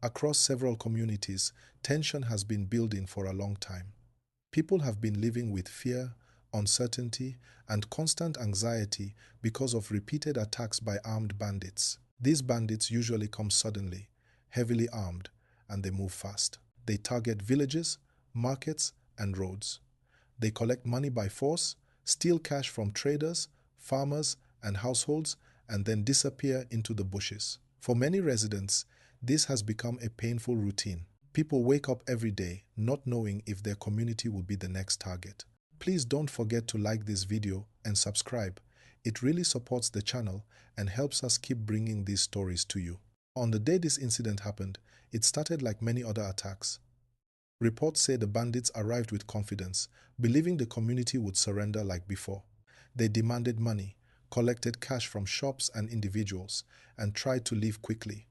Across several communities, tension has been building for a long time. People have been living with fear, uncertainty, and constant anxiety because of repeated attacks by armed bandits. These bandits usually come suddenly, heavily armed, and they move fast. They target villages, markets, and roads. They collect money by force, steal cash from traders, farmers, and households, and then disappear into the bushes. For many residents, this has become a painful routine. People wake up every day not knowing if their community will be the next target. Please don't forget to like this video and subscribe. It really supports the channel and helps us keep bringing these stories to you. On the day this incident happened, it started like many other attacks. Reports say the bandits arrived with confidence, believing the community would surrender like before. They demanded money, collected cash from shops and individuals, and tried to leave quickly.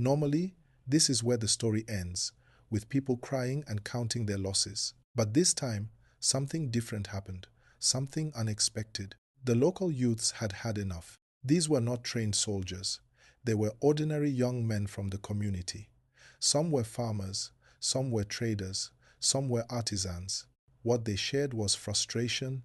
Normally, this is where the story ends, with people crying and counting their losses. But this time, something different happened, something unexpected. The local youths had had enough. These were not trained soldiers. They were ordinary young men from the community. Some were farmers, some were traders, some were artisans. What they shared was frustration,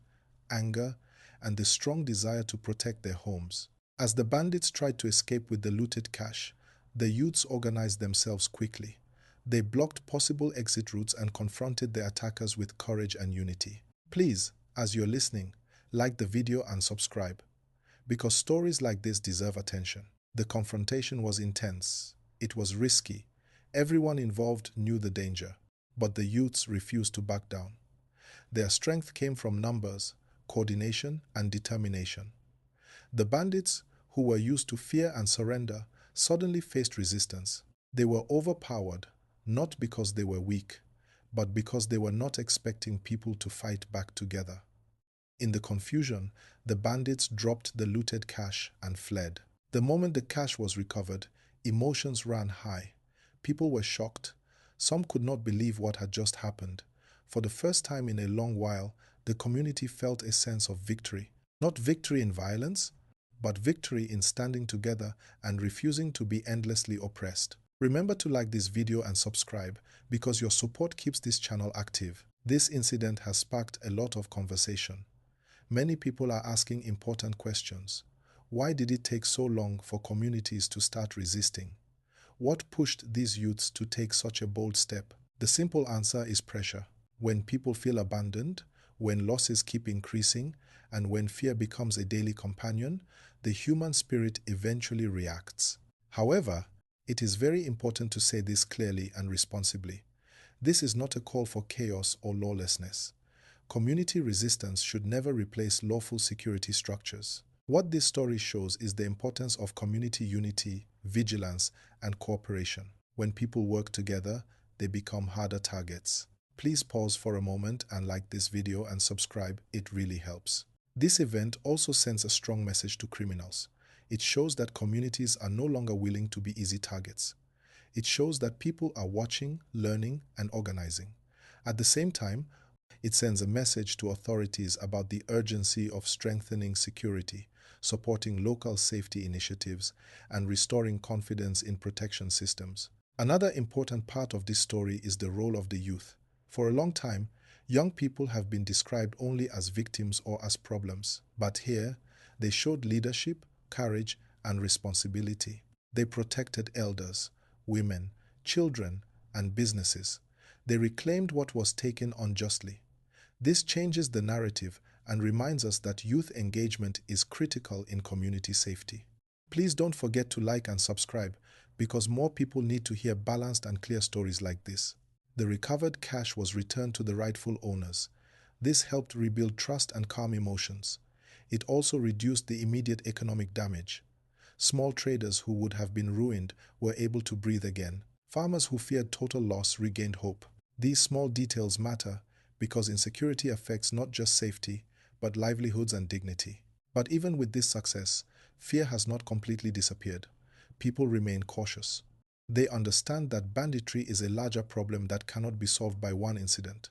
anger, and the strong desire to protect their homes. As the bandits tried to escape with the looted cash, the youths organized themselves quickly. They blocked possible exit routes and confronted the attackers with courage and unity. Please, as you're listening, like the video and subscribe, because stories like this deserve attention. The confrontation was intense. It was risky. Everyone involved knew the danger, but the youths refused to back down. Their strength came from numbers, coordination, and determination. The bandits, who were used to fear and surrender, suddenly faced resistance. They were overpowered, not because they were weak, but because they were not expecting people to fight back together. In the confusion, the bandits dropped the looted cash and fled. The moment the cash was recovered, emotions ran high. People were shocked. Some could not believe what had just happened. For the first time in a long while, the community felt a sense of victory. Not victory in violence, but victory in standing together and refusing to be endlessly oppressed. Remember to like this video and subscribe because your support keeps this channel active. This incident has sparked a lot of conversation. Many people are asking important questions. Why did it take so long for communities to start resisting? What pushed these youths to take such a bold step? The simple answer is pressure. When people feel abandoned, when losses keep increasing, and when fear becomes a daily companion, the human spirit eventually reacts. However, it is very important to say this clearly and responsibly. This is not a call for chaos or lawlessness. Community resistance should never replace lawful security structures. What this story shows is the importance of community unity, vigilance, and cooperation. When people work together, they become harder targets. Please pause for a moment and like this video and subscribe. It really helps. This event also sends a strong message to criminals. It shows that communities are no longer willing to be easy targets. It shows that people are watching, learning, and organizing. At the same time, it sends a message to authorities about the urgency of strengthening security, supporting local safety initiatives, and restoring confidence in protection systems. Another important part of this story is the role of the youth. For a long time, young people have been described only as victims or as problems. But here, they showed leadership, courage, and responsibility. They protected elders, women, children, and businesses. They reclaimed what was taken unjustly. This changes the narrative and reminds us that youth engagement is critical in community safety. Please don't forget to like and subscribe because more people need to hear balanced and clear stories like this. The recovered cash was returned to the rightful owners. This helped rebuild trust and calm emotions. It also reduced the immediate economic damage. Small traders who would have been ruined were able to breathe again. Farmers who feared total loss regained hope. These small details matter because insecurity affects not just safety, but livelihoods and dignity. But even with this success, fear has not completely disappeared. People remain cautious. They understand that banditry is a larger problem that cannot be solved by one incident.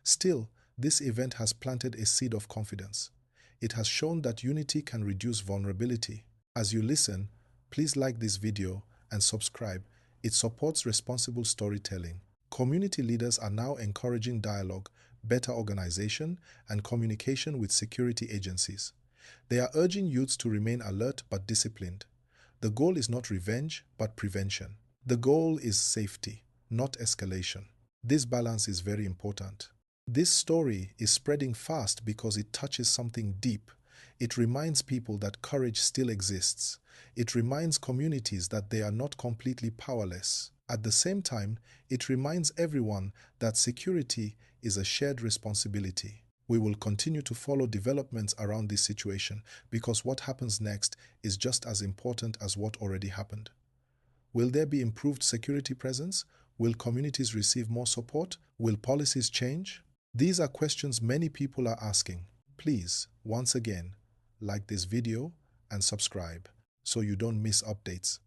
Still, this event has planted a seed of confidence. It has shown that unity can reduce vulnerability. As you listen, please like this video and subscribe. It supports responsible storytelling. Community leaders are now encouraging dialogue, better organization, and communication with security agencies. They are urging youths to remain alert but disciplined. The goal is not revenge, but prevention. The goal is safety, not escalation. This balance is very important. This story is spreading fast because it touches something deep. It reminds people that courage still exists. It reminds communities that they are not completely powerless. At the same time, it reminds everyone that security is a shared responsibility. We will continue to follow developments around this situation because what happens next is just as important as what already happened. Will there be improved security presence? Will communities receive more support? Will policies change? These are questions many people are asking. Please, once again, like this video and subscribe so you don't miss updates.